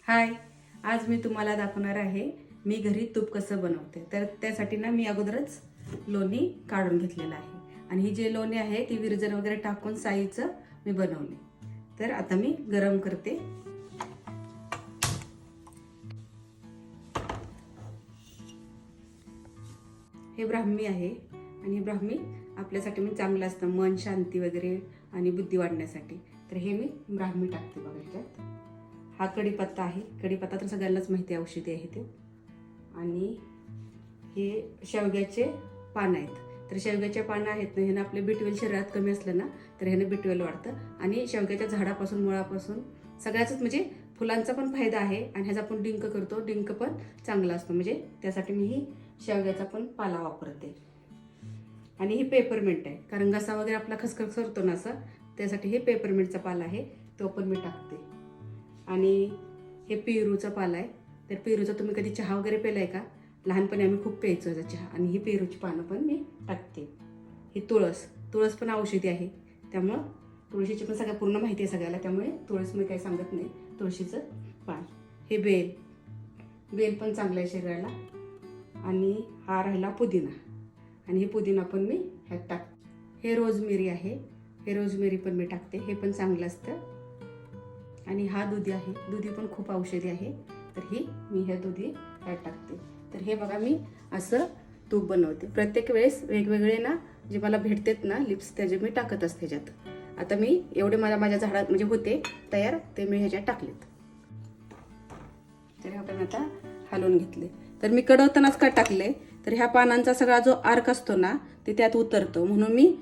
हाय, आज मी तुम्हाला दाखवणार आहे मी घरी तूप कसं बनवते. तर त्यासाठी ना मी अगोदरच लोणी काढून घेतलेलं आहे आणि ही जे लोणी आहे ती विरजण वगैरे टाकून साईचं मी बनवले. तर आता मी गरम करते. हे ब्राह्मी आहे आणि हे ब्राह्मी आपल्यासाठी मी चांगलं असतं, मन शांती वगैरे आणि बुद्धी वाढण्यासाठी. तर हे मी ब्राह्मी टाकते बघा ह्याच्यात. हा कढीपत्ता आहे. कढीपत्ता तर सगळ्यांनाच माहिती आहे, औषधी आहे ते. आणि हे शेवग्याचे पान आहेत. तर शेवग्याचे पानं आहेत ना, ह्यानं आपले B12 शरीरात कमी असलं ना तर ह्यानं B12 वाढतं. आणि शेवग्याच्या झाडापासून मुळापासून सगळ्याच म्हणजे फुलांचा पण फायदा आहे आणि ह्याचा आपण डिंक करतो, डिंक पण चांगला असतो. म्हणजे त्यासाठी मी ही शेवग्याचा पण पाला वापरते. आणि ही पेपरमिंट आहे, कारण घसा वगैरे आपला खसखस करतो ना असं, त्यासाठी हे पेपरमिंटचा पाला आहे, तो पण मी टाकते. आणि हे पेरूचा पाला आहे. तर पेरूचा तुम्ही कधी चहा वगैरे प्यायलाय का? लहानपणी आम्ही खूप प्यायचो याचा चहा. आणि ही पेरूची पानं पण मी टाकते. ही तुळस पण औषधी आहे, त्यामुळं तुळशीची पण सगळ्या पूर्ण माहिती आहे सगळ्याला, त्यामुळे तुळस मी काही सांगत नाही. तुळशीचं पान. हे बेल पण चांगलं आहे शरीराला. आणि हा राहिला पुदिना, आणि हे पुदिना पण मी ह्यात टाकते. हे रोजमेरी आहे, हे रोजमेरी पण मी टाकते, हे पण चांगलं असतं. आणि हा दुधी आहे, दुधी पण खूप औषधी आहे, तर ही मी हे दुधी ह्यात टाकते. तर हे बघा मी असं तूप बनवते. प्रत्येक वेळेस वेगवेगळे ना जे मला भेटतात ना लिप्स, त्याचे मी टाकत असते ह्याच्यात. आता मी एवढे माझ्या झाडात म्हणजे होते तयार, ते मी ह्याच्यात टाकलेत. तर आपण आता हलवून घेतले. तर मी कडवतानाच का टाकले, तर ह्या पानांचा सगळा जो अर्क असतो ना ते त्यात उतरतो, म्हणून मी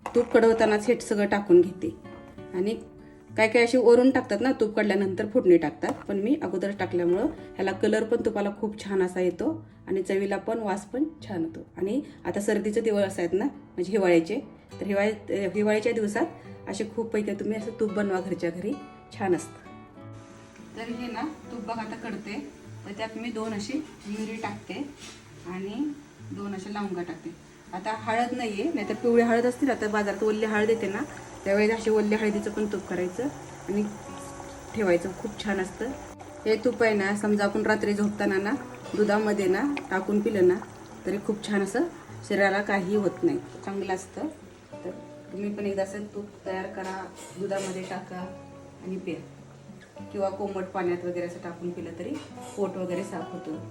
तूप कडवतानाच हे सगळं टाकून घेते. आणि काय काय अशी वरून टाकतात ना, तूप काढल्यानंतर फोडणी टाकतात, पण मी अगोदर टाकल्यामुळं ह्याला कलर पण तुपाला खूप छान असा येतो आणि चवीला पण वास पण छान होतो. आणि आता सर्दीचे दिवस आहेत ना, म्हणजे हिवाळ्याचे, तर हिवाळ्याच्या दिवसात असे खूप पैकी तुम्ही असं तूप बनवा घरच्या घरी, छान असतं. तर हे ना तूप बघा आता कडते, तर त्यात मी 2 अशी मिरी टाकते आणि 2 अशा लवंगा टाकते. आता हळद नाही आहे, नाहीतर पिवळी हळद असते ना, तर बाजारात ओली हळद येते ना, त्यावेळेस अशी ओल्या हळदीचं पण तूप करायचं आणि ठेवायचं, खूप छान असतं. हे तूप आहे ना, समजा आपण रात्री झोपताना ना दुधामध्ये ना टाकून पिलं ना तरी खूप छान असं शरीराला काही होत नाही, चांगलं असतं. तर तुम्ही पण एकदा असं तूप तयार करा, दुधामध्ये टाका आणि प्या, किंवा कोमट पाण्यात वगैरे असं टाकून पिलं तरी पोट वगैरे साफ होतं.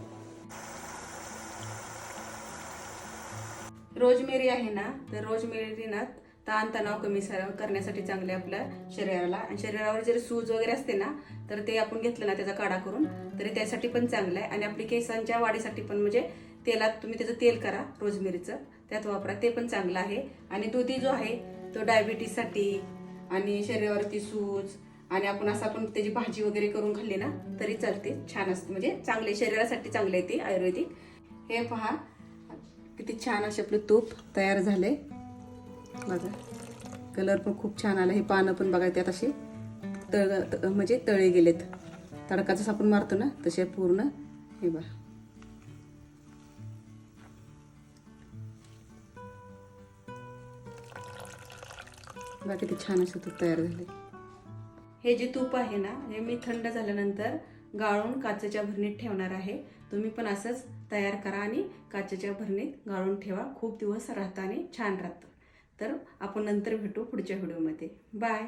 रोजमेरी आहे ना, तर रोजमेरी ना ताणतणाव कमी करण्यासाठी चांगले आपल्या शरीराला. आणि शरीरावर जर सूज वगैरे असते ना, तर ते आपण घेतलं ना त्याचा काढा करून, तरी त्यासाठी पण चांगलं आहे. आणि आपली केसांच्या वाढीसाठी पण, म्हणजे तेलात तुम्ही त्याचं तेल करा रोजमेरीचं, त्यात वापरा, ते पण चांगलं आहे. आणि दुधी जो आहे तो डायबिटीससाठी आणि शरीरावरती सूज, आणि आपण त्याची भाजी वगैरे करून खाल्ली ना तरी चालते, छान असते, म्हणजे चांगले शरीरासाठी चांगले आहे ते आयुर्वेदिक. हे पहा किती छान असे आपले तूप तयार झाले बघा. कलर पण खूप छान आला. हे पानं पण बघा त्यात असे म्हणजे तळे गेलेत, तडकाच आपण मारतो ना तसे पूर्ण. हे बघा बघा किती छान असे तूप तयार झाले. हे जे तूप आहे ना, हे मी थंड झाल्यानंतर गाळून काचेच्या भरणीत ठेवणार आहे. तुम्ही पण असंच तयार करा आणि काचेच्या भरणीत गाळून ठेवा, खूप दिवस राहतं आणि छान राहतं. तर आपण नंतर भेटू पुढच्या व्हिडिओमध्ये. बाय.